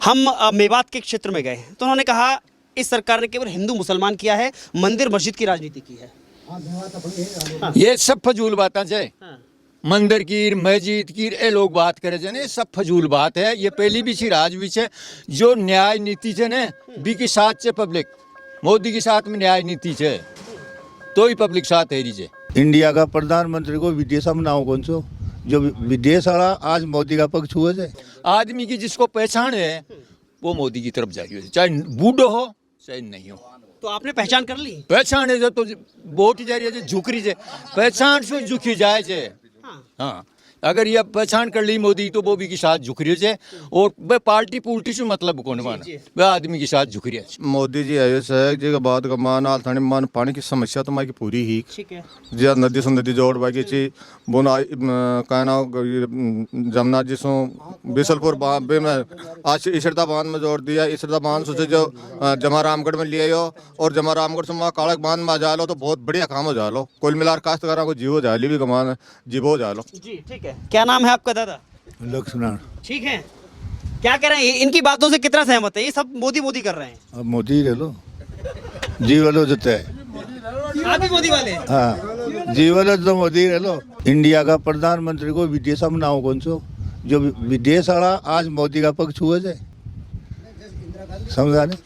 हम मेवात के क्षेत्र में गए तो उन्होंने कहा इस सरकार ने केवल हिंदू मुसलमान किया है, मंदिर मस्जिद की राजनीति की है। ये सब फजूल बातें है। मंदिर की मस्जिद की ये लोग बात करे जने सब फजूल बात है। ये पहली भी सी राज भी है जो न्याय नीति है ने बी के साथ से पब्लिक मोदी के साथ में न्याय नीति है तो ही पब्लिक साथ है रही। इंडिया का प्रधानमंत्री को विदेश बनाओ कौन सो जो विदेश वाला आज मोदी का पक्ष हुए थे। आदमी की जिसको पहचान है वो मोदी की तरफ जाइए, चाहे बूढ़ो हो चाहे नहीं हो। तो आपने पहचान कर ली? पहचान है तो वोट जा रही है झुक रही है, पहचान से झुकी जाए छे। हाँ, अगर ये पहचान कर ली मोदी तो वो भी के साथ झुक रही है और वह पार्टी पुल्टी से मतलब कौन माना वह आदमी के साथ झुक रही है। मोदी जी आयो से जी के बाद का मान आल थाने मान पानी की समस्या तो माकी पूरी ही ठीक है। जी नदी से नदी जोड़ बाकी ची बोना कहना जमुना जी सो बिसलपुर बांध में आज इसरदा बांध में जोड़ दिया। इसरदा बांध सोचे जो जमा रामगढ़ में ले आयो और जमा रामगढ़ से वहाँ कालक बांध में जा लो तो बहुत बढ़िया काम हो जा लो। कुल मिलाकर काश्तकारों को जीवो जाली भी कमान जीवो जा लो। जी ठीक है। क्या नाम है आपका दादा? लक्ष्मण। ठीक है। क्या कह रहे हैं, इनकी बातों से कितना सहमत है? ये सब मोदी मोदी कर रहे हैं। अब मोदी ले लो जीवन देते है। आप भी मोदी वाले? हाँ जीवन तो मोदी ले लो। इंडिया का प्रधानमंत्री को विदेश बनाओ कौन सो जो विदेश वाला आज मोदी का पक्ष हुए थे। समझा नहीं?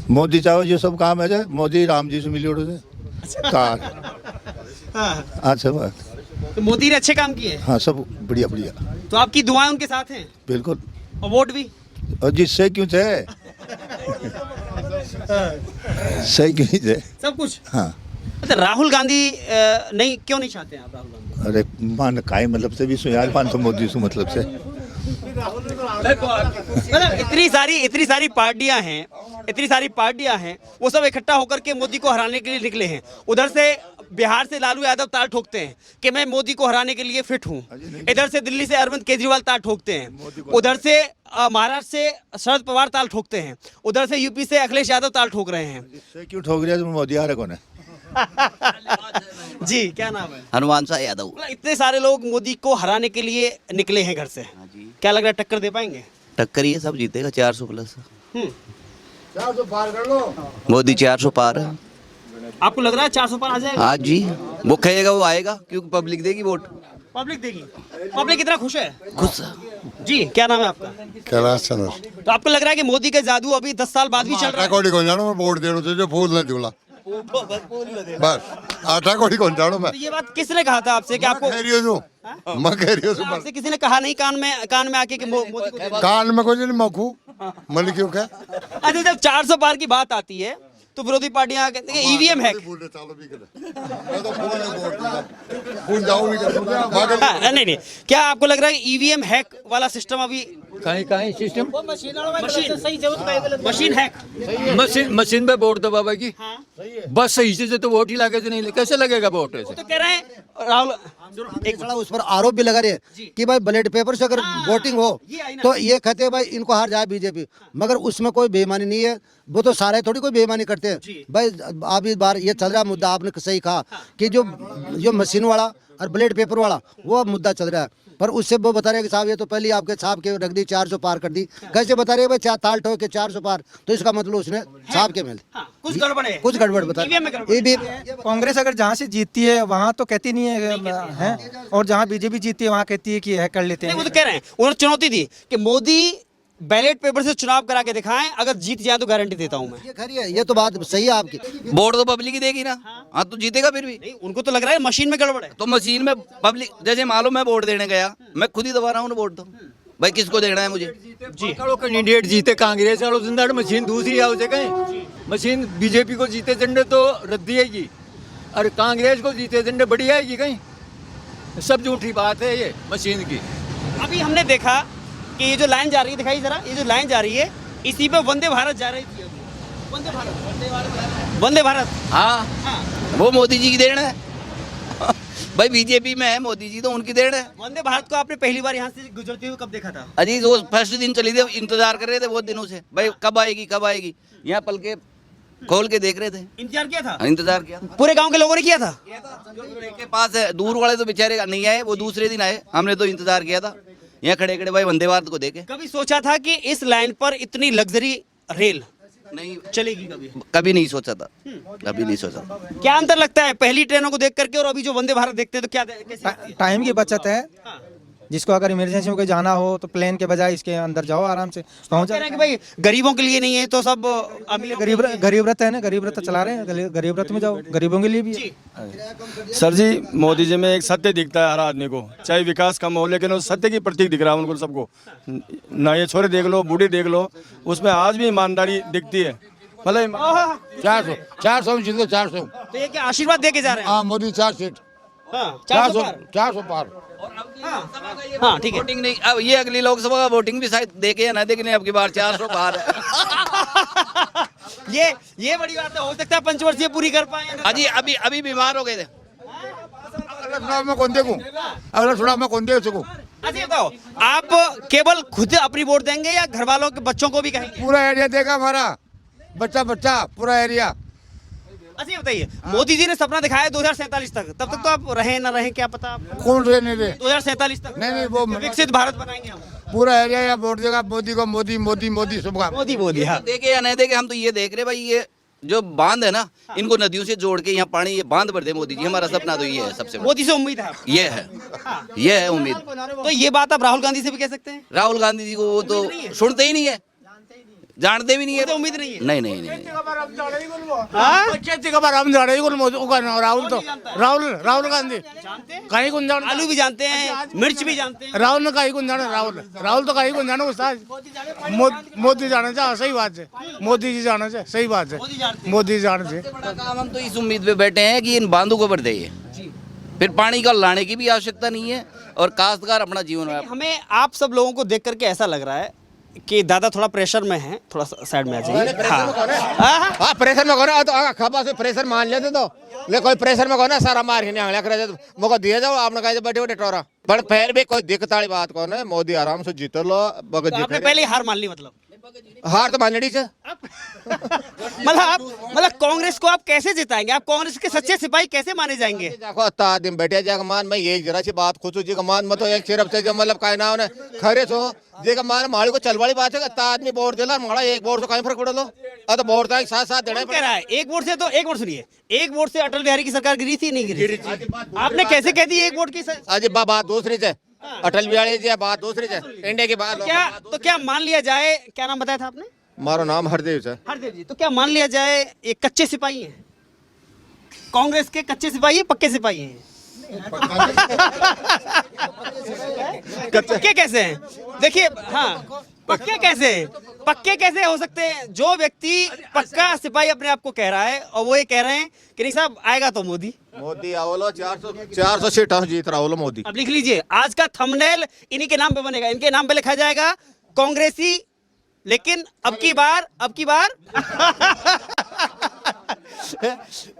मोदी चाहो जो सब काम है मोदी राम जी से मिली उठो से कार। अच्छा बात। तो मोदी ने अच्छे काम किए? हाँ सब बढ़िया बढ़िया। तो आपकी दुआएं उनके साथ हैं? बिल्कुल। और वोट भी? और जिससे क्यों थे सही क्यों नहीं थे सब कुछ? हाँ। तो राहुल गांधी नहीं क्यों नहीं चाहते हैं आप राहुल गांधी? अरे मान काय मतलब से भी सो यार 500 मोदी सो मतलब से मतलब इतनी सारी पार्टियां हैं वो सब इकट्ठा होकर के मोदी को हराने के लिए निकले हैं। उधर से बिहार से लालू यादव ताल ठोकते हैं कि मैं मोदी को हराने के लिए फिट हूं। इधर से दिल्ली से अरविंद केजरीवाल ताल ठोकते हैं। उधर से महाराष्ट्र से शरद पवार ताल ठोकते हैं। उधर से यूपी से अखिलेश यादव ताल ठोक रहे हैं। क्यों ठोक रहे मोदी आ रहे कौन है? जी क्या नाम है? हनुमान शाह यादव। इतने सारे लोग मोदी को हराने के लिए निकले हैं घर से, क्या लग रहा है टक्कर दे पाएंगे? टक्कर ये सब जीतेगा 400 प्लस। 400 पार कर लो। मोदी 400 पार है। आपको लग रहा है 400 पार आ जाएगा? हाँ जी, वो कहेगा वो आएगा क्योंकि पब्लिक देगी वोट। पब्लिक देगी? पब्लिक कितना खुश है? खुश। जी क्या नाम है आपका? कैलाश चंद्र। तो आपको लग रहा है कि मोदी का जादू अभी 10 साल बाद भी चल रहा है? कोड़ी कौन जानो वोट देनो तो जो फूल न दूला बस आटा कोड़ी कौन जानो मैं। तो ये बात किसने कहा था आपसे कि आपको? कह रही हो जो मैं कह रही हूँ आपसे किसी ने कहा नहीं कान में आके कि मोदी को? कान में कोई नहीं मखू मन क्यों क्या। अच्छा जब 400 पार की बात आती है तो विरोधी पार्टियां कहती हैं ईवीएम हैक। नहीं क्या आपको लग रहा है ईवीएम हैक वाला सिस्टम अभी कहीं सिस्टम मशीन हैक मशीन पे वोट दो बाबा की। हाँ। बस सही से तो वोट ही लगे तो नहीं कैसे लगेगा वोट ऐसे? तो कह रहे हैं राहुल एक उस पर आरोप भी लगा रहे हैं कि भाई बैलेट पेपर से अगर वोटिंग हो तो ये कहते हैं भाई इनको हार जाए बीजेपी, मगर उसमें कोई बेईमानी नहीं है। वो तो सारे थोड़ी कोई बेईमानी करते हैं भाई। आप इस बार ये चल रहा मुद्दा, आपने सही कहा कि जो मशीन वाला और बैलेट पेपर वाला वो मुद्दा चल रहा है, पर उससे वो बता रहे हैं कि साहब ये तो पहले आपके छाप के रख दी 400 पार कर दी। कैसे बता रहे हैं भाई ताल ठोक के 400 पार, तो इसका मतलब उसने छाप के मिल कुछ गड़बड़ है, कुछ गड़बड़ बता रहे। कांग्रेस अगर जहाँ से जीतती है वहाँ तो कहती नहीं है, और जहाँ बीजेपी जीतती है वहाँ कहती है कि है कर लेते हैं। वो तो कह रहे हैं उन्होंने चुनौती दी कि मोदी बैलेट पेपर से चुनाव करा के दिखाएं, अगर जीत जाए तो गारंटी देता हूं मैं। ये खरी है, ये तो बात सही है आपकी। वोट तो पब्लिक ही देगी ना। हाँ तो जीतेगा फिर भी। नहीं उनको तो लग रहा है मशीन में गड़बड़ है। तो मशीन में पब्लिक जैसे मालूम मैं वोट देने गया, मैं खुद ही दबा रहा हूँ वोट। तो भाई किसको देना है मुझे? जी कैंडिडेट जीते कांग्रेस वालों जिंदा मशीन दूसरी आओ कहीं मशीन बीजेपी को जीते झंडे तो रद्दी आएगी और कांग्रेस को जीते झंडे बड़ी आएगी कहीं। सब झूठी बात है ये मशीन की। अभी हमने देखा कि ये जो लाइन जा रही है, दिखाई जरा, ये जो लाइन जा रही है इसी पे वंदे भारत जा रही थी। वंदे भारत हाँ वो मोदी जी की देन है। भाई बीजेपी में है मोदी जी तो उनकी देन है। वंदे भारत को आपने पहली बार यहाँ से गुजरते हुए कब देखा था? अजी वो फर्स्ट दिन चली थी, इंतजार कर रहे थे बहुत दिनों से भाई कब आएगी। यहाँ पल के खोल के देख रहे थे, इंतजार किया था। इंतजार किया पूरे गांव के लोगों ने किया था। जो के पास है दूर वाले तो बेचारे नहीं आए, वो दूसरे दिन आए। हमने तो इंतजार किया था यहाँ खड़े खड़े भाई वंदे भारत को देखे। कभी सोचा था कि इस लाइन पर इतनी लग्जरी रेल नहीं, चलेगी? कभी कभी नहीं सोचा था, कभी नहीं सोचा था। क्या अंतर लगता है पहली ट्रेनों को देख करके और अभी जो वंदे भारत देखते हैं, तो क्या कैसी लगती है? टाइम की बचत है। हाँ। जिसको अगर इमरजेंसी में कहीं जाना हो तो प्लेन के बजाय इसके अंदर जाओ, आराम से पहुंच कह रहे हैं कि भाई गरीबों के लिए नहीं है, तो सब अमीर गरीब रथ है ना, गरीब रथ चला रहे हैं, गरीब रथ में जाओ, गरीबों के लिए भी है। सर जी, मोदी जी में एक सत्य दिखता है हर आदमी को, चाहे विकास कम हो, लेकिन उस सत्य की प्रतीक दिख रहा है उनको सबको। ना ये छोरे देख लो, बूढ़े देख लो, उसमें आज भी ईमानदारी दिखती है। मतलब 400 जीतो 400। तो ये क्या आशीर्वाद दे के जा रहे हैं? हाँ मोदी 4 सीट, हाँ, 400 पार। 400 पार। हाँ ठीक है। वोटिंग नहीं, अब ये अगली लोकसभा का वोटिंग भी शायद देखे या ना देखे, नहीं अब की बार 400 पार है। ये बड़ी बात है, हो सकता है पंचवर्षीय पूरी कर पाए। अजी अभी बीमार हो गए थे। अगला चुनाव में कौन देखूं, अगला चुनाव में कौन देख सकूं? अच्छा बताओ, आप केवल खुद अपनी वोट देंगे या घर वालों के बच्चों को भी कहेंगे? पूरा एरिया देखा हमारा, बच्चा पूरा एरिया। अच्छा ये बताइए, मोदी जी ने सपना दिखाया 2047 तक, तब तक तो आप रहे ना रहे क्या पता आपको? कौन रहे नहीं रहे? 2047 तक नहीं वो विकसित भारत बनाएंगे हम। पूरा एरिया या वोट देगा मोदी को, मोदी मोदी मोदी शुभकामनाएं। मोदी हाँ। देखे या नहीं देखे, हम तो ये देख रहे भाई, ये जो बांध है ना, इनको नदियों से जोड़ के यहाँ पानी ये बांध भर दे मोदी जी। हमारा सपना तो ये है, सबसे बड़ा मोदी से उम्मीद है आपको? ये है उम्मीद। तो ये बात आप राहुल गांधी से भी कह सकते हैं? राहुल गांधी जी को वो तो सुनते ही नहीं है, जानते भी नहीं है, तो उम्मीद नहीं है। नहीं नहीं नहीं। हाँ? राहुल गांधी कहीं को जाना, आलू भी जानते हैं, मिर्च भी जानते हैं। राहुल ने कहीं को जाना, राहुल तो कहीं को जाना उस्ताद। मोदी जाना चाहिए, सही बात है। मोदी जी जाना चाहिए, सही बात है। मोदी जी जाना चाहिए। बड़ा काम हम तो इस उम्मीद पे बैठे हैं कि इन बांधों को भर दे, फिर पानी का लाने की भी आवश्यकता नहीं है और काश्तकार अपना जीवन। हमें आप सब लोगों को देख करके ऐसा लग रहा है कि दादा थोड़ा प्रेशर में है, थोड़ा साइड में आ जाइए। हाँ प्रेशर में कौन तो खबा से प्रेशर मान लेते तो, ले कोई प्रेशर में कौन है सारा मार के नहीं करे तो मौका दिया जाओ। आपने कहा बैठे बैठे टोरा, पर फिर भी कोई दिक्कत वाली बात कौन है। मोदी आराम से जीत लो। आपने पहले ही हार मान ली? मतलब हार तो मान लेनी से। मतलब कांग्रेस को आप कैसे जिताएंगे? आप कांग्रेस के सच्चे सिपाही कैसे माने जाएंगे? देखो अत्ता दिन बैठे जाएगा मान, मैं ये जरा सी बात खुद जी का मान मत एक सिर्फ से मतलब काय ना होने खरे सो जे का मान माड़ी को चल वाली बात है। अत्ता आदमी वोट देला माड़ा एक वोट से कहीं फर्क पड़ लो। अब तो वोट का साथ साथ देना कह रहा है एक वोट से, तो एक वोट सुनिए, एक वोट से अटल बिहारी की सरकार गिरी थी नहीं गिरी? आपने कैसे कह दी एक वोट की? आज बात दूसरी से, अटल बिहारी जी बात दूसरी से, इंडिया की बात। क्या मान लिया जाए, क्या नाम बताया था आपने? मारो नाम हरदेव से। हरदेव जी, तो क्या मान लिया जाए ये कच्चे सिपाही हैं? कांग्रेस के कच्चे सिपाही हैं, पक्के सिपाही हैं? पक्के कैसे हैं? देखिए हाँ, पक्के कैसे हैं? पक्के कैसे हो सकते हैं? जो व्यक्ति पक्का सिपाही अपने आप को कह रहा है और वो ये कह रहे हैं कि नहीं साहब आएगा तो मोदी आवलो 400 सीट जीत रहा मोदी। अब लिख लीजिए, आज का थंबनेल इन्हीं के नाम पे बनेगा, इनके नाम पे लिखा जाएगा कांग्रेसी, लेकिन अब की बार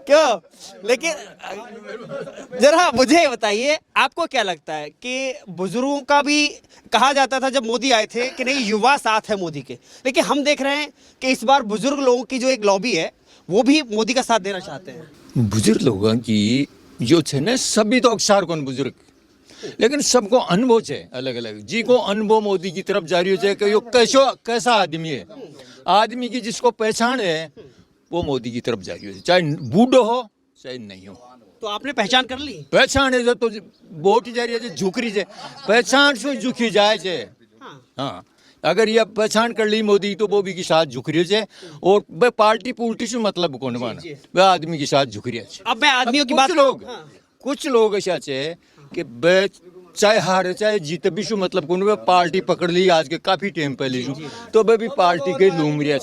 क्यों? लेकिन जरा मुझे बताइए, आपको क्या लगता है कि बुजुर्गों का भी कहा जाता था जब मोदी आए थे कि नहीं युवा साथ है मोदी के, लेकिन हम देख रहे हैं कि इस बार बुजुर्ग लोगों की जो एक लॉबी है वो भी मोदी का साथ देना चाहते हैं। बुजुर्ग लोगों की जो है ना, सभी तो अक्सर कौन बुजुर्ग, लेकिन सबको अनुभव है अलग अलग। जी को अनुभव मोदी की तरफ जारी हो जाए कि यो कैसा आदमी है, आदमी की जिसको पहचान है वो मोदी की तरफ जारी हो जाए, चाहे बूढ़ो हो चाहे नहीं हो। तो आपने पहचान कर ली? पहचान है तो वोट जारी है, झुकरी है पहचान से झुकी जाए छे। हाँ, अगर ये पहचान कर ली मोदी तो वो भी के साथ झुक रही है, और वह पार्टी से मतलब कौन माना, वह आदमी के साथ झुक रही है। अब मैं आदमियों की बात, कुछ लोग ऐसा है कि चाहे हारे चाहे जीत भी शू मतलब कौन, वे पार्टी पकड़ ली आज के काफी टाइम पहले शू, तो वे भी पार्टी के लूमरिया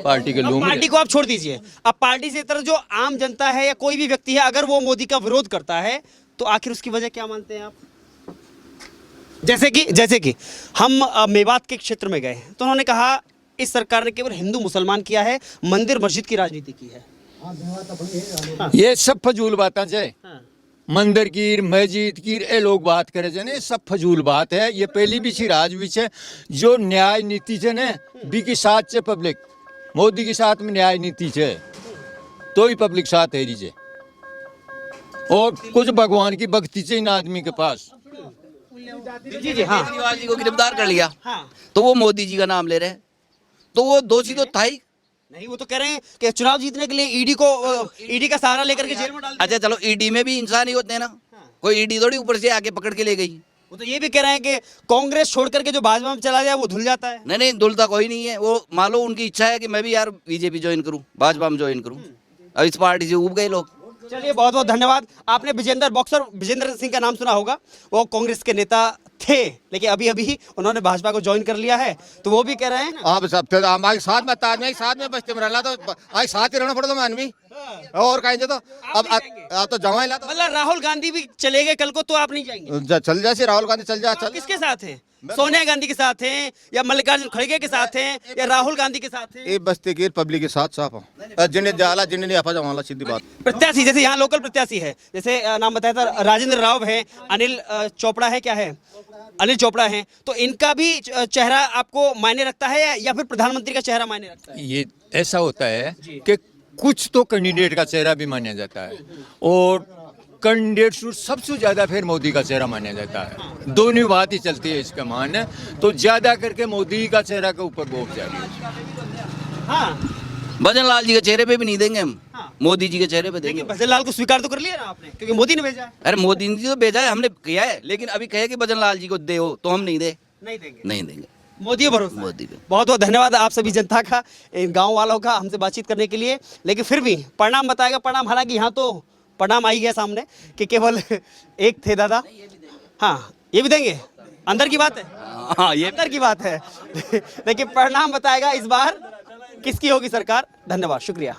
पार्टी के लूमरिया। पार्टी को आप छोड़ दीजिए, अब पार्टी से तरह जो आम जनता है या कोई भी व्यक्ति है, अगर वो मोदी का विरोध करता है तो आखिर उसकी वजह क्या मानते हैं आप? जैसे कि हम मेवात के क्षेत्र में गए तो उन्होंने कहा इस सरकार ने केवल हिंदू मुसलमान किया है, मंदिर मस्जिद की राजनीति की है। ये सब फजूल बातें है। मंदिर की मस्जिद की ये लोग बात करे जने सब फजूल बात है। ये पहली भी सी राज विच है जो न्याय नीति है ना बी के साथ है पब्लिक, मोदी के साथ में न्याय नीति है तो ही पब्लिक साथ है रही, और कुछ भगवान की भक्ति से इन आदमी के पास जी जी हाँ केजरीवाल जी को गिरफ्तार कर लिया हाँ तो वो मोदी जी का नाम ले रहे हैं, तो वो दोषी तो था ही। नहीं, वो तो कह रहे हैं कि चुनाव जीतने के लिए ईडी का सहारा लेकर के जेल में डाल दिया। अच्छा चलो, ईडी में भी इंसान ही होते हैं ना, कोई ईडी थोड़ी ऊपर से आके पकड़ के ले गई। वो तो ये भी कह रहे हैं कि कांग्रेस छोड़ करके जो भाजपा में चला जाए वो धुल जाता है। नहीं नहीं, दुलता कोई नहीं है, वो मान लो उनकी इच्छा है कि मैं भी यार बीजेपी ज्वाइन करूं, भाजपा में ज्वाइन करूं, अब इस पार्टी से उब गए लोग। चलिए बहुत बहुत धन्यवाद। आपने बॉक्सर विजेंद्र सिंह का नाम सुना होगा, वो कांग्रेस के नेता थे लेकिन अभी अभी उन्होंने भाजपा को ज्वाइन कर लिया है, तो वो भी कह रहे हैं ना आप सब थे हमारे साथ में ताज में साथ में बस्ती में रहना, तो आज साथ ही रहना पड़ता मान भी और कहेंगे तो अब तो जमा ला, मतलब राहुल गांधी भी चले गए कल को तो आप नहीं जाएंगे? चल जाए राहुल गांधी चल जा, चल किसके साथ हैं? सोनिया गांधी के साथ हैं या मल्लिकार्जुन खड़गे के साथ हैं या राहुल गांधी के साथ हैं? ये बस्ती की पब्लिक के साथ साफ हो, जिन्हें जाला जिन्हें नहीं आपा जमाला, सीधी बात। प्रत्याशी जैसे यहाँ लोकल प्रत्याशी है, जैसे नाम बताया था राजेंद्र राव है, अनिल चोपड़ा है, क्या है अनिल चोपड़ा है, तो इनका भी चेहरा आपको मायने रखता है या फिर प्रधानमंत्री का चेहरा मायने रखता है? ये ऐसा होता है कि कुछ तो कैंडिडेट का चेहरा भी माना जाता है और कैंडिडेट सबसे ज्यादा फिर मोदी का चेहरा माना जाता है। दोनों बात ही चलती है इसका मान, तो ज्यादा करके मोदी का चेहरा के ऊपर वोट जाएगी। हाँ भजन लाल जी के चेहरे पे भी नहीं देंगे हम, मोदी जी के चेहरे पे देंगे। भजन लाल को स्वीकार तो कर लिया ना आपने, क्योंकि मोदी ने भेजा है। अरे मोदी जी तो भेजा है, हमने किया है, लेकिन अभी कहे कि भजन लाल जी को दे तो हम नहीं दे, नहीं देंगे, नहीं देंगे। मोदी पर भरोसा। मोदी पे बहुत बहुत धन्यवाद आप सभी जनता का, इन गांव वालों का हमसे बातचीत करने के लिए। लेकिन फिर भी परिणाम बताएगा, परिणाम हालांकि यहाँ तो परिणाम आई गया सामने कि केवल एक थे दादा। हाँ ये भी देंगे, अंदर की बात है, हाँ ये अंदर की बात है। लेकिन परिणाम बताएगा इस बार किसकी होगी सरकार। धन्यवाद, शुक्रिया।